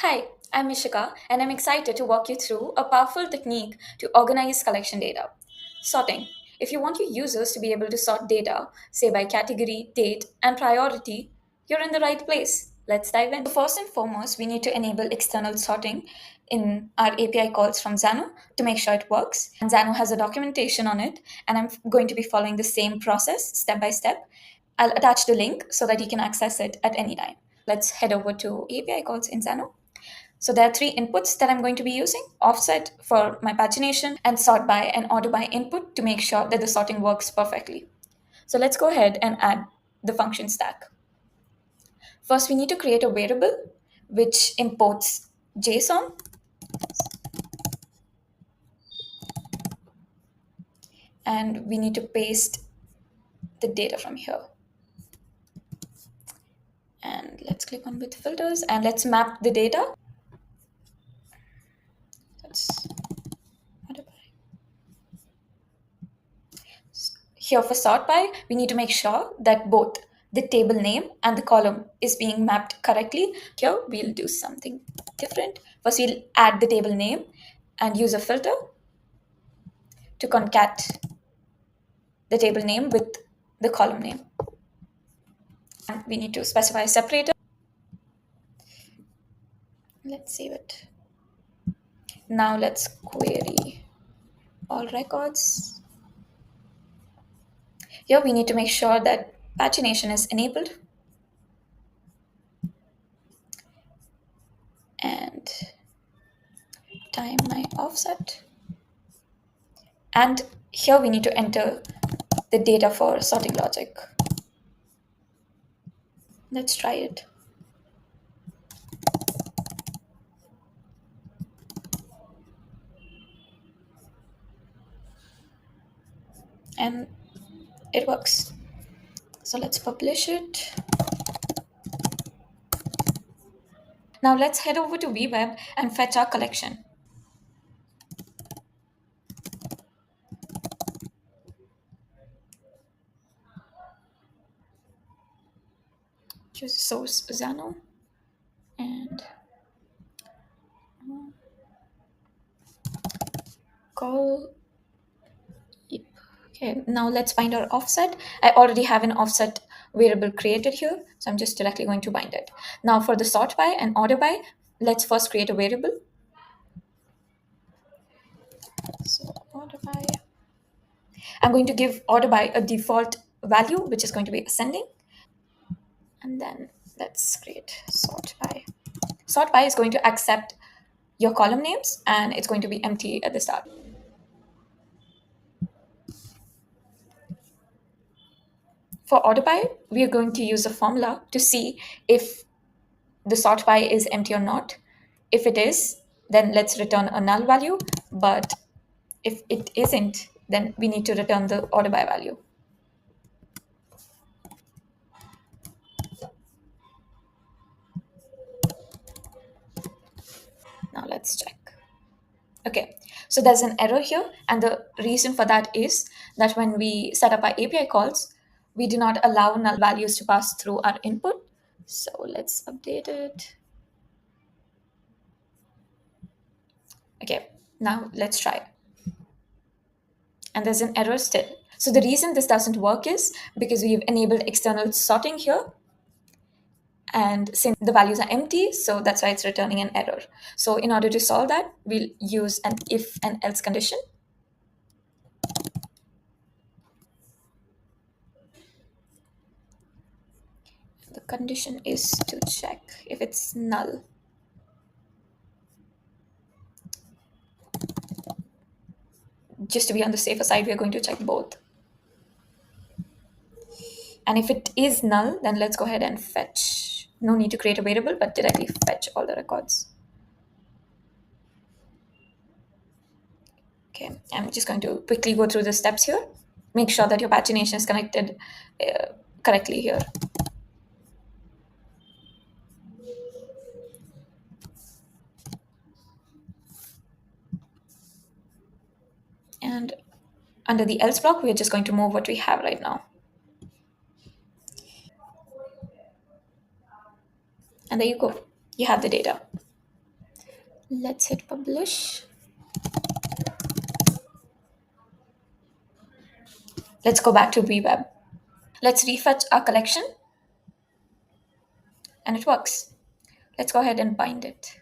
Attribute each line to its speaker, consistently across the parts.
Speaker 1: Hi, I'm Mishika, and I'm excited to walk you through a powerful technique to organize collection data. Sorting. If you want your users to be able to sort data, say by category, date, and priority, you're in the right place. Let's dive in. So first and foremost, we need to enable external sorting in our API calls from Xano to make sure it works. And Xano has a documentation on it, and I'm going to be following the same process step by step. I'll attach the link so that you can access it at any time. Let's head over to API calls in Xano. So there are three inputs that I'm going to be using: offset for my pagination and sort by and order by input to make sure that the sorting works perfectly. So let's go ahead and add the function stack. First, we need to create a variable which imports JSON, and we need to paste the data from here. And let's click on with filters and let's map the data. That's here for sort by, we need to make sure that both the table name and the column is being mapped correctly. Here, we'll do something different. First, we'll add the table name and use a filter to concat the table name with the column name. And we need to specify a separator. Let's save it. Now let's query all records. Here, we need to make sure that pagination is enabled. And time my offset. And here we need to enter the data for sorting logic. Let's try it. And it works. So let's publish it. Now let's head over to WeWeb and fetch our collection. Choose source Xano and call. Yep. Okay, now let's find our offset. I already have an offset variable created here, so I'm just directly going to bind it. Now for the sort by and order by, let's first create a variable. So order by, I'm going to give order by a default value, which is going to be ascending. And then let's create sort by. Sort by is going to accept your column names and it's going to be empty at the start. For order by, we are going to use a formula to see if the sort by is empty or not. If it is, then let's return a null value. But if it isn't, then we need to return the order by value. Now let's check. Okay, so there's an error here, and the reason for that is that when we set up our API calls, we do not allow null values to pass through our input. So let's update it. Okay, now let's try. And there's an error still. So the reason this doesn't work is because we've enabled external sorting here. And since the values are empty, so that's why it's returning an error. So in order to solve that, we'll use an if and else condition. The condition is to check if it's null. Just to be on the safer side, we are going to check both. And if it is null, then let's go ahead and fetch. No need to create a variable, but directly fetch all the records. Okay, I'm just going to quickly go through the steps here. Make sure that your pagination is connected correctly here. And under the else block, we're just going to move what we have right now. And there you go. You have the data. Let's hit publish. Let's go back to WeWeb. Let's refetch our collection, and it works. Let's go ahead and bind it.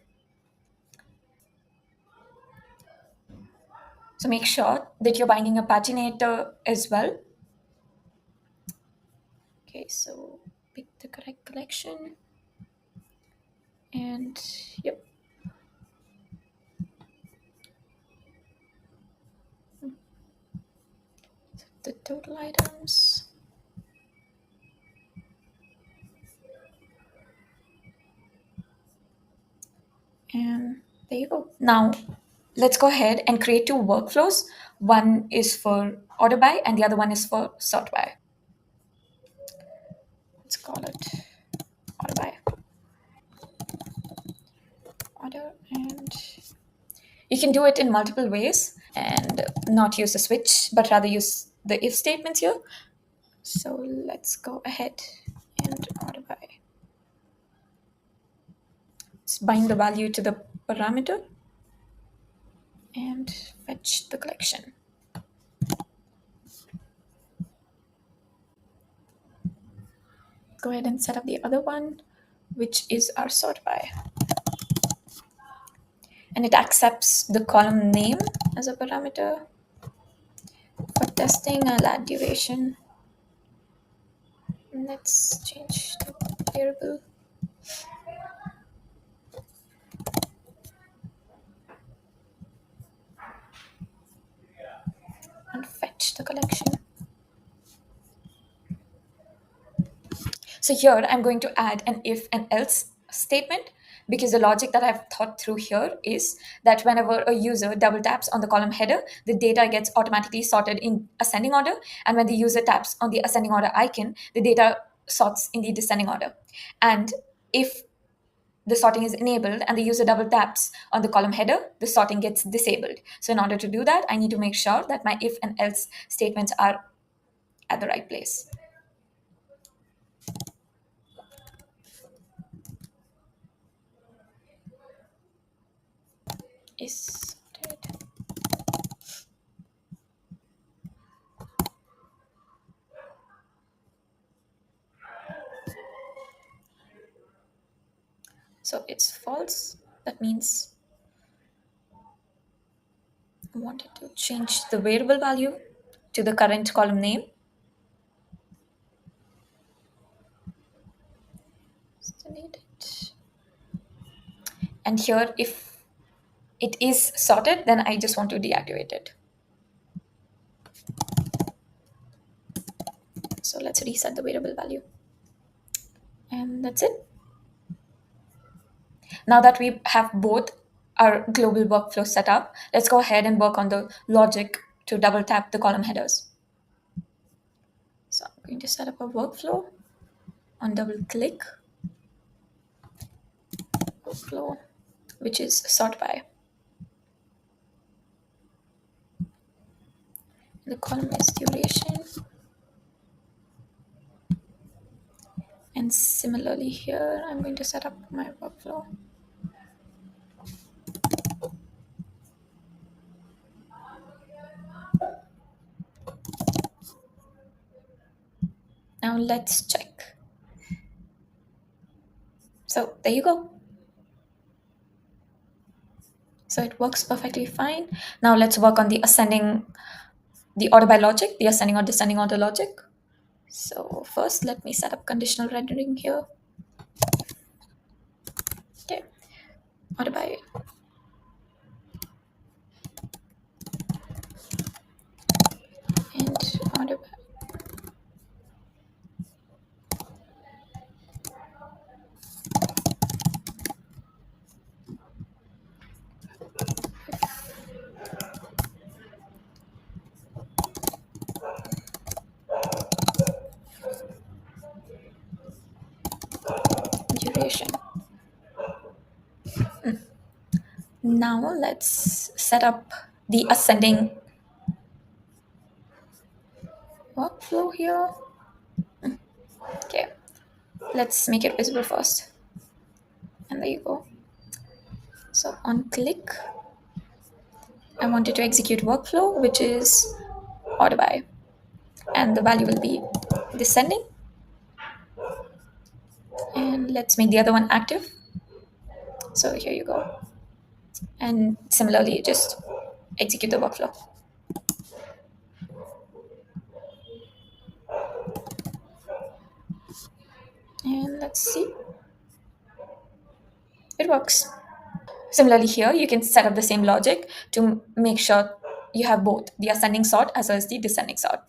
Speaker 1: So make sure that you're binding a paginator as well. Okay, so pick the correct collection. And yep, the total items. And there you go. Now, let's go ahead and create two workflows. One is for order by, and the other one is for sort by. Let's call it order by. Order, and you can do it in multiple ways and not use a switch, but rather use the if statements here. So let's go ahead and order by. Let's bind the value to the parameter and fetch the collection. Go ahead and set up the other one, which is our sort by. And it accepts the column name as a parameter. For testing, I'll add duration. Let's change the variable. And fetch the collection. So here I'm going to add an if and else statement, because the logic that I've thought through here is that whenever a user double taps on the column header, the data gets automatically sorted in ascending order. And when the user taps on the ascending order icon, the data sorts in the descending order. And if the sorting is enabled and the user double taps on the column header, the sorting gets disabled. So in order to do that, I need to make sure that my if and else statements are at the right place. Is sorted. So it's false. That means I wanted to change the variable value to the current column name. Delete it. And here, if it is sorted, then I just want to deactivate it. So let's reset the variable value. And that's it. Now that we have both our global workflow set up, let's go ahead and work on the logic to double tap the column headers. So I'm going to set up a workflow on double click workflow, which is sort by. The column is duration. And similarly here, I'm going to set up my workflow. Now let's check. So there you go. So it works perfectly fine. Now let's work on the order by logic, the ascending or descending order logic. So first, let me set up conditional rendering here. Okay, order by. And order by. Duration. Now let's set up the ascending workflow here. Okay, let's make it visible first. And there you go. So on click, I wanted to execute workflow, which is order by, and the value will be descending. And let's make the other one active. So here you go. And similarly, just execute the workflow. And let's see, it works. Similarly here, you can set up the same logic to make sure you have both the ascending sort as well as the descending sort.